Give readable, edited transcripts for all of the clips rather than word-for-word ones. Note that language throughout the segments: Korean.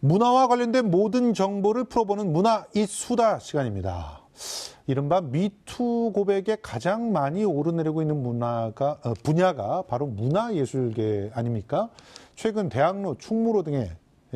문화와 관련된 모든 정보를 풀어보는 문화 이 수다 시간입니다. 이른바 미투 고백에 가장 많이 오르내리고 있는 분야가 바로 문화예술계 아닙니까? 최근 대학로, 충무로 등의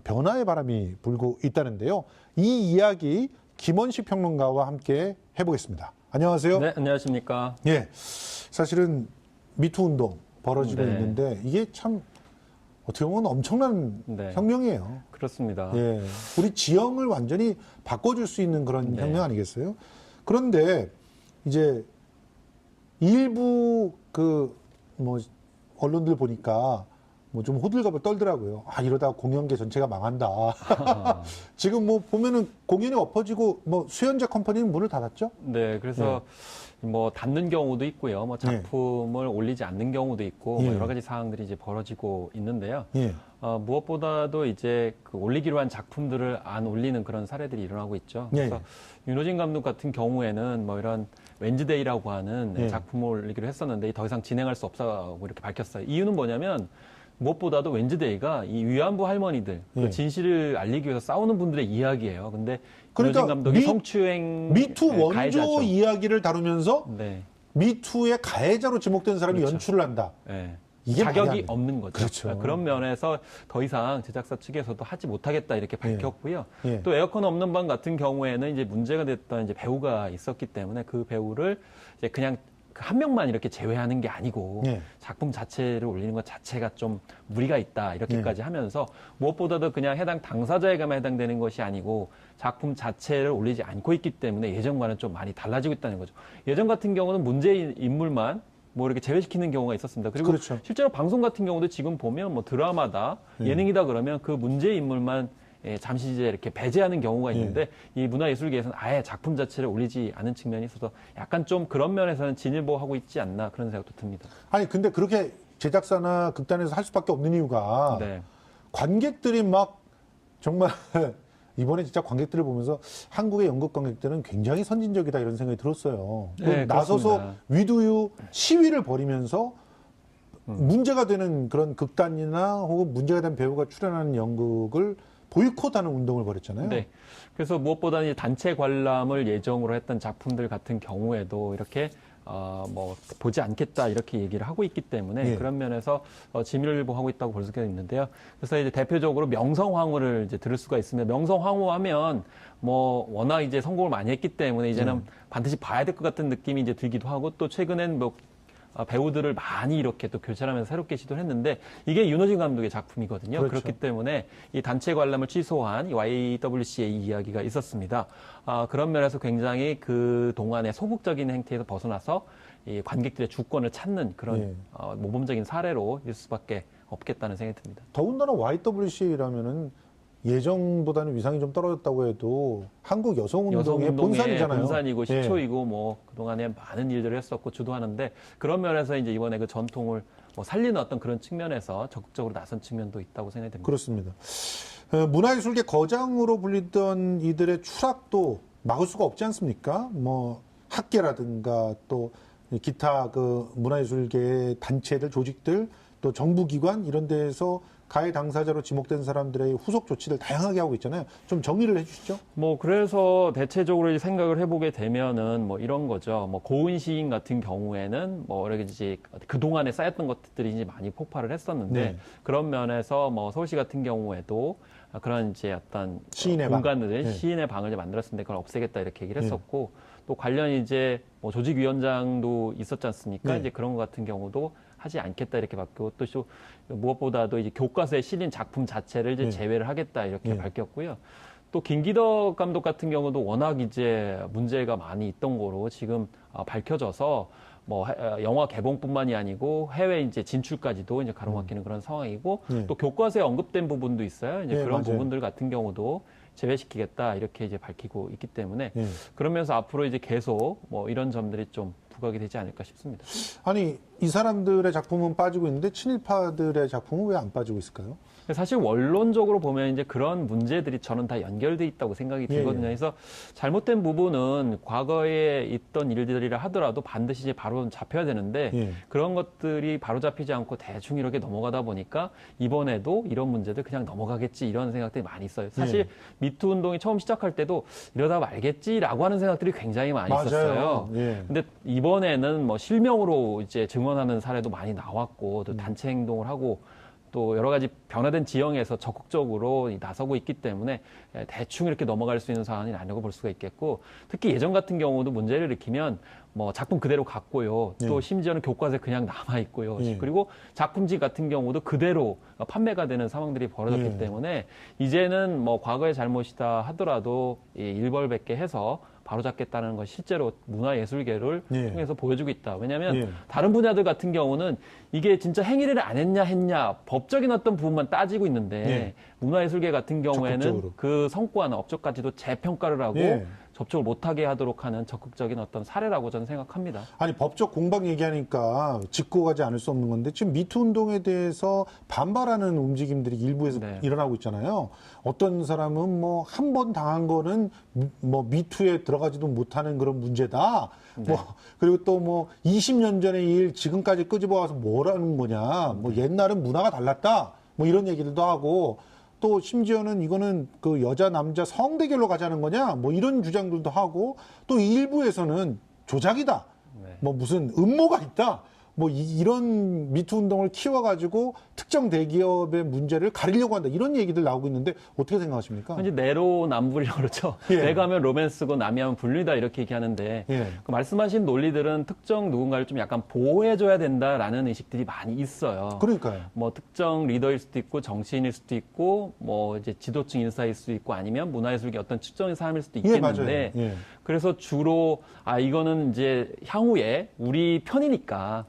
변화의 바람이 불고 있다는데요. 이 이야기 김원식 평론가와 함께 해보겠습니다. 안녕하세요. 네, 안녕하십니까. 예, 사실은 미투 운동 벌어지고 있는데 이게 참 어떻게 보면 엄청난 혁명이에요. 그렇습니다. 예, 우리 지형을 완전히 바꿔줄 수 있는 그런 혁명 아니겠어요? 그런데 이제 일부 언론들 보니까 좀 호들갑을 떨더라고요. 아, 이러다 공연계 전체가 망한다. 지금 보면은 공연이 엎어지고 수연자 컴퍼니는 문을 닫았죠? 네, 그래서 닫는 경우도 있고요. 작품을 올리지 않는 경우도 있고 여러 가지 사항들이 이제 벌어지고 있는데요. 무엇보다도 이제 올리기로 한 작품들을 안 올리는 그런 사례들이 일어나고 있죠. 그래서 윤호진 감독 같은 경우에는 이런 웬즈데이라고 하는 작품을 올리기로 했었는데 더 이상 진행할 수 없다고 이렇게 밝혔어요. 이유는 뭐냐면 무엇보다도 웬즈데이가 이 위안부 할머니들 그 진실을 알리기 위해서 싸우는 분들의 이야기예요. 근데 윤호진 감독이 성추행 미투 원조 가해자죠. 이야기를 다루면서 미투의 가해자로 지목된 사람이 연출을 한다. 이게 자격이 없는 거죠. 그렇죠. 그런 면에서 더 이상 제작사 측에서도 하지 못하겠다 이렇게 밝혔고요. 또 에어컨 없는 방 같은 경우에는 이제 문제가 됐던 이제 배우가 있었기 때문에 그 배우를 이제 그냥 한 명만 이렇게 제외하는 게 아니고 작품 자체를 올리는 것 자체가 좀 무리가 있다 이렇게까지 하면서 무엇보다도 그냥 해당 당사자에게만 해당되는 것이 아니고 작품 자체를 올리지 않고 있기 때문에 예전과는 좀 많이 달라지고 있다는 거죠. 예전 같은 경우는 문제인 인물만 이렇게 제외시키는 경우가 있었습니다. 그리고 실제로 방송 같은 경우도 지금 보면 드라마다 예능이다 그러면 그 문제 인물만 잠시 이제 이렇게 배제하는 경우가 있는데 이 문화예술계에서는 아예 작품 자체를 올리지 않은 측면이 있어서 약간 좀 그런 면에서는 진일보하고 있지 않나 그런 생각도 듭니다. 아니 근데 그렇게 제작사나 극단에서 할 수밖에 없는 이유가 관객들이 정말 이번에 진짜 관객들을 보면서 한국의 연극 관객들은 굉장히 선진적이다 이런 생각이 들었어요. 나서서 위두유 시위를 벌이면서 문제가 되는 그런 극단이나 혹은 문제가 된 배우가 출연하는 연극을 보이콧하는 운동을 벌였잖아요. 네. 그래서 무엇보다 단체 관람을 예정으로 했던 작품들 같은 경우에도 이렇게 보지 않겠다 이렇게 얘기를 하고 있기 때문에 그런 면에서 진일보하고 있다고 볼 수가 있는데요. 그래서 이제 대표적으로 명성황후를 이제 들을 수가 있습니다. 명성황후 하면 워낙 이제 성공을 많이 했기 때문에 이제는 반드시 봐야 될 것 같은 느낌이 이제 들기도 하고 또 최근엔 배우들을 많이 이렇게 또 교체하면서 새롭게 시도를 했는데 이게 윤호진 감독의 작품이거든요. 그렇기 때문에 이 단체 관람을 취소한 YWCA 이야기가 있었습니다. 그런 면에서 굉장히 그 동안의 소극적인 행태에서 벗어나서 이 관객들의 주권을 찾는 그런 모범적인 사례로 일 수밖에 없겠다는 생각이 듭니다. 더군다나 YWCA라면은 예정보다는 위상이 좀 떨어졌다고 해도 한국 여성운동의 본산이잖아요. 본산이고 시초이고 그동안에 많은 일들을 했었고 주도하는데 그런 면에서 이제 이번에 그 전통을 살리는 어떤 그런 측면에서 적극적으로 나선 측면도 있다고 생각이 됩니다. 그렇습니다. 문화예술계 거장으로 불리던 이들의 추락도 막을 수가 없지 않습니까? 학계라든가 또 기타 문화예술계의 단체들, 조직들 또 정부기관 이런 데에서 가해 당사자로 지목된 사람들의 후속 조치를 다양하게 하고 있잖아요. 좀 정리를 해주시죠. 그래서 대체적으로 생각을 해보게 되면은 이런 거죠. 고은 시인 같은 경우에는 이렇게 그동안에 쌓였던 것들이 이제 많이 폭발을 했었는데 그런 면에서 서울시 같은 경우에도 그런 이제 어떤 시인의 공간을 시인의 방을 이제 만들었는데 그걸 없애겠다 이렇게 얘기를 했었고 또 관련 이제 조직위원장도 있었지 않습니까? 이제 그런 것 같은 경우도 하지 않겠다 이렇게 바뀌고 또 무엇보다도 이제 교과서에 실린 작품 자체를 이제 제외를 하겠다 이렇게 밝혔고요. 또 김기덕 감독 같은 경우도 워낙 이제 문제가 많이 있던 거로 지금 밝혀져서 영화 개봉뿐만이 아니고 해외 이제 진출까지도 이제 가로막히는 그런 상황이고 또 교과서에 언급된 부분도 있어요. 이제 그런 부분들 같은 경우도 제외시키겠다 이렇게 이제 밝히고 있기 때문에 그러면서 앞으로 이제 계속 이런 점들이 좀 부각이 되지 않을까 싶습니다. 아니 이 사람들의 작품은 빠지고 있는데 친일파들의 작품은 왜 안 빠지고 있을까요? 사실 원론적으로 보면 이제 그런 문제들이 저는 다 연결돼 있다고 생각이 들거든요. 그래서 잘못된 부분은 과거에 있던 일들이라 하더라도 반드시 이제 바로 잡혀야 되는데 그런 것들이 바로 잡히지 않고 대충 이렇게 넘어가다 보니까 이번에도 이런 문제들 그냥 넘어가겠지 이런 생각들이 많이 있어요. 사실 미투 운동이 처음 시작할 때도 이러다 말겠지라고 하는 생각들이 굉장히 많이 있었어요. 근데 이번에는 뭐 실명으로 이제 증언하는 사례도 많이 나왔고 또 단체 행동을 하고 또 여러 가지 변화된 지형에서 적극적으로 나서고 있기 때문에 대충 이렇게 넘어갈 수 있는 사안이 아니라고 볼 수가 있겠고 특히 예전 같은 경우도 문제를 일으키면 뭐 작품 그대로 갔고요. 또 심지어는 교과서에 그냥 남아 있고요. 그리고 작품집 같은 경우도 그대로 판매가 되는 상황들이 벌어졌기 때문에 이제는 뭐 과거의 잘못이다 하더라도 일벌백계 해서 바로잡겠다는 건 실제로 문화예술계를 통해서 보여주고 있다. 왜냐하면 다른 분야들 같은 경우는 이게 진짜 행위를 안 했냐 법적인 어떤 부분만 따지고 있는데 문화예술계 같은 경우에는 적극적으로. 그 성과나 업적까지도 재평가를 하고 접촉을 못하게 하도록 하는 적극적인 어떤 사례라고 저는 생각합니다. 아니 법적 공방 얘기하니까 짚고 가지 않을 수 없는 건데 지금 미투 운동에 대해서 반발하는 움직임들이 일부에서 일어나고 있잖아요. 어떤 사람은 뭐 한 번 당한 거는 뭐 미투에 들어가지도 못하는 그런 문제다. 뭐 그리고 또 뭐 20년 전의 일 지금까지 끄집어 와서 뭐라는 거냐. 뭐 옛날은 문화가 달랐다. 뭐 이런 얘기들도 하고 또 심지어는 이거는 그 여자 남자 성대결로 가자는 거냐 뭐 이런 주장들도 하고 또 일부에서는 조작이다 뭐 무슨 음모가 있다 뭐 이런 미투 운동을 키워가지고 특정 대기업의 문제를 가리려고 한다 이런 얘기들 나오고 있는데 어떻게 생각하십니까? 이제 내로남불이라고 그러죠. 내가 하면 로맨스고 남이 하면 불륜이다 이렇게 얘기하는데 그 말씀하신 논리들은 특정 누군가를 좀 약간 보호해줘야 된다라는 의식들이 많이 있어요. 그러니까요. 뭐 특정 리더일 수도 있고 정치인일 수도 있고 뭐 이제 지도층 인사일 수도 있고 아니면 문화예술계 어떤 특정인 사람일 수도 있겠는데 그래서 주로 이거는 이제 향후에 우리 편이니까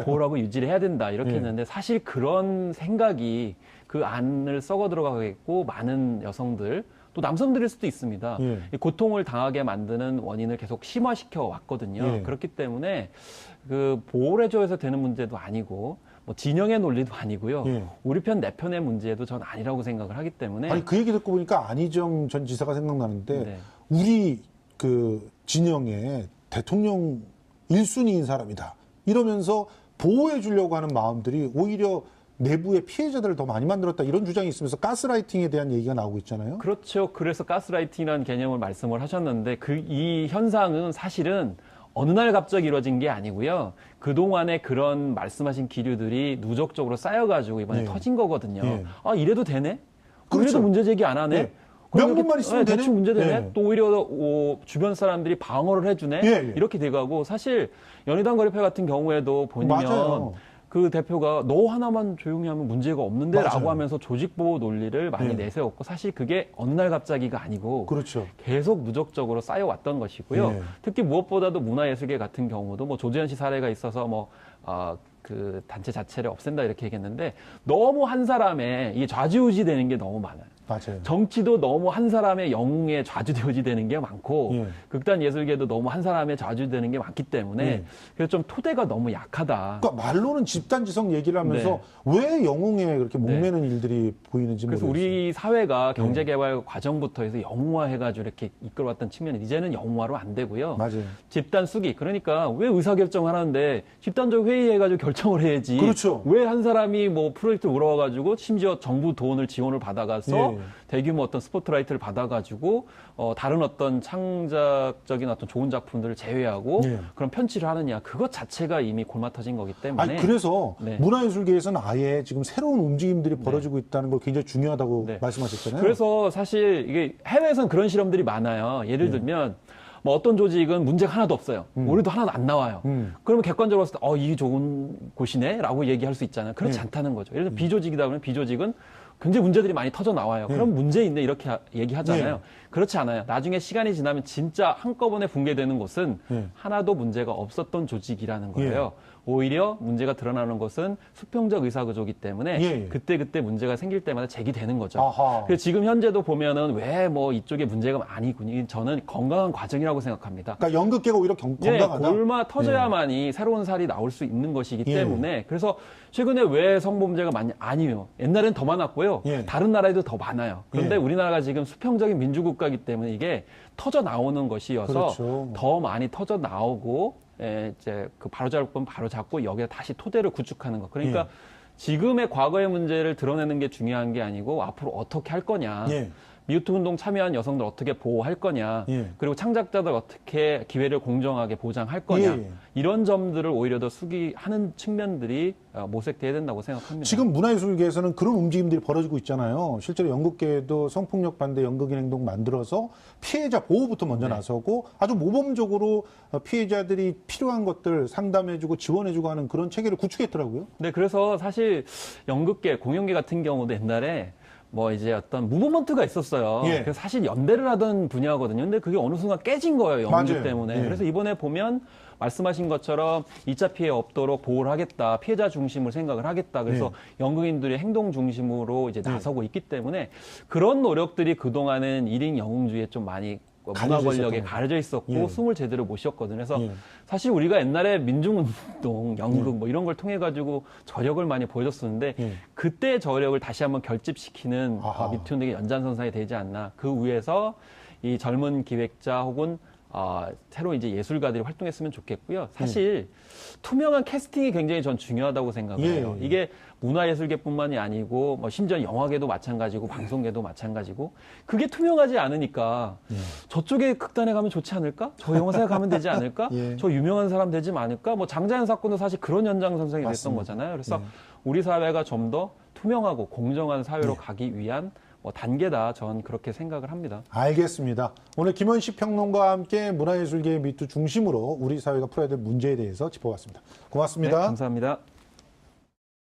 보호하고 유지를 해야 된다 이렇게 했는데 사실 그런 생각이 그 안을 썩어 들어가겠고 많은 여성들 또 남성들일 수도 있습니다. 이 고통을 당하게 만드는 원인을 계속 심화시켜 왔거든요. 그렇기 때문에 그 보호를 해줘서 되는 문제도 아니고 뭐 진영의 논리도 아니고요. 우리 편 내 편의 문제도 전 아니라고 생각을 하기 때문에 아니 그 얘기 듣고 보니까 안희정 전 지사가 생각나는데 우리 그 진영의 대통령 1순위인 사람이다. 이러면서 보호해 주려고 하는 마음들이 오히려 내부의 피해자들을 더 많이 만들었다 이런 주장이 있으면서 가스라이팅에 대한 얘기가 나오고 있잖아요. 그렇죠. 그래서 가스라이팅이라는 개념을 말씀을 하셨는데 이 현상은 사실은 어느 날 갑자기 이루어진 게 아니고요. 그동안에 그런 말씀하신 기류들이 누적적으로 쌓여가지고 이번에 터진 거거든요. 이래도 되네? 이래도 문제 제기 안 하네? 명분만 있으면 되네? 대충 문제되네? 또 오히려 주변 사람들이 방어를 해주네? 이렇게 돼가고 사실 연희당 거리패 같은 경우에도 보면 그 대표가 너 하나만 조용히 하면 문제가 없는데 라고 하면서 조직보호 논리를 많이 내세웠고 사실 그게 어느 날 갑자기가 아니고 계속 누적적으로 쌓여왔던 것이고요. 특히 무엇보다도 문화예술계 같은 경우도 뭐 조재현 씨 사례가 있어서 그 단체 자체를 없앤다 이렇게 얘기했는데 너무 한 사람의 이게 좌지우지 되는 게 너무 많아요. 정치도 너무 한 사람의 영웅에 좌지우지되는 게 많고 극단 예술계도 너무 한 사람의 좌지우지되는 게 많기 때문에 그래서 좀 토대가 너무 약하다. 그러니까 말로는 집단지성 얘기를 하면서 왜 영웅에 그렇게 목매는 일들이 보이는지 그래서 모르겠어요. 우리 사회가 경제개발 과정부터 해서 영웅화해가지고 이렇게 이끌어왔던 측면이 이제는 영웅화로 안 되고요. 집단 수기. 그러니까 왜 의사결정을 하는데 집단적 회의해가지고 결정을 해야지. 왜 한 사람이 뭐 프로젝트를 물어와가지고 심지어 정부 돈을 지원을 받아가서 대규모 어떤 스포트라이트를 받아가지고 다른 어떤 창작적인 어떤 좋은 작품들을 제외하고 그런 편취를 하느냐 그것 자체가 이미 골마터진 거기 때문에 그래서 문화예술계에서는 아예 지금 새로운 움직임들이 벌어지고 있다는 걸 굉장히 중요하다고 말씀하셨잖아요. 그래서 사실 이게 해외에서는 그런 실험들이 많아요. 예를 들면 뭐 어떤 조직은 문제가 하나도 없어요. 우리도 하나도 안 나와요. 그러면 객관적으로 봤을 때 이게 좋은 곳이네 라고 얘기할 수 있잖아요. 그렇지 않다는 거죠. 예를 들어 비조직이다 그러면 비조직은 굉장히 문제들이 많이 터져 나와요. 그럼 문제 있네 이렇게 얘기하잖아요. 그렇지 않아요. 나중에 시간이 지나면 진짜 한꺼번에 붕괴되는 곳은 하나도 문제가 없었던 조직이라는 거예요. 오히려 문제가 드러나는 것은 수평적 의사구조이기 때문에 예. 그때 문제가 생길 때마다 제기되는 거죠. 아하. 그래서 지금 현재도 보면은 왜 뭐 이쪽에 문제가 많이 있군요. 저는 건강한 과정이라고 생각합니다. 그러니까 연극계가 오히려 건강하다. 골마 터져야만이 새로운 살이 나올 수 있는 것이기 때문에 그래서 최근에 왜 성범죄가 많냐? 아니요. 옛날엔 더 많았고요. 다른 나라에도 더 많아요. 그런데 우리나라가 지금 수평적인 민주국가이기 때문에 이게 터져 나오는 것이어서 그렇죠. 더 많이 터져 나오고 이제 그 바로잡을 건 바로잡고 여기에 다시 토대를 구축하는 것. 그러니까 지금의 과거의 문제를 드러내는 게 중요한 게 아니고 앞으로 어떻게 할 거냐. 미투 운동 참여한 여성들 어떻게 보호할 거냐. 그리고 창작자들 어떻게 기회를 공정하게 보장할 거냐. 이런 점들을 오히려 더 수기하는 측면들이 모색돼야 된다고 생각합니다. 지금 문화예술계에서는 그런 움직임들이 벌어지고 있잖아요. 실제로 연극계에도 성폭력 반대 연극인 행동 만들어서 피해자 보호부터 먼저 나서고 아주 모범적으로 피해자들이 필요한 것들 상담해주고 지원해주고 하는 그런 체계를 구축했더라고요. 네, 그래서 사실 연극계, 공연계 같은 경우도 옛날에 뭐 이제 어떤 무브먼트가 있었어요. 그래서 사실 연대를 하던 분야거든요. 근데 그게 어느 순간 깨진 거예요. 연극 때문에. 그래서 이번에 보면 말씀하신 것처럼 2차 피해 없도록 보호를 하겠다. 피해자 중심으로 생각을 하겠다. 그래서 연극인들의 행동 중심으로 이제 나서고 있기 때문에 그런 노력들이 그동안은 1인 영웅주의에 좀 많이 문화 권력에 가려져 있었고 숨을 제대로 못 쉬었거든요. 그래서 사실 우리가 옛날에 민중운동, 연극 뭐 이런 걸 통해 가지고 저력을 많이 보여줬었는데 그때 저력을 다시 한번 결집시키는 미투 운동의 연장선상이 되지 않나. 그 위에서 이 젊은 기획자 혹은 새로 이제 예술가들이 활동했으면 좋겠고요. 사실 투명한 캐스팅이 굉장히 전 중요하다고 생각을 해요. 이게 문화예술계뿐만이 아니고 뭐 심지어 영화계도 마찬가지고 방송계도 마찬가지고 그게 투명하지 않으니까 저쪽에 극단에 가면 좋지 않을까? 저 영화사에 가면 되지 않을까? 저 유명한 사람 되지 않을까? 뭐 장자연 사건도 사실 그런 연장선상이 됐던 거잖아요. 그래서 우리 사회가 좀 더 투명하고 공정한 사회로 가기 위한 단계다. 전 그렇게 생각을 합니다. 알겠습니다. 오늘 김원식 평론가와 함께 문화예술계의 미투 중심으로 우리 사회가 풀어야 될 문제에 대해서 짚어봤습니다. 고맙습니다. 네, 감사합니다.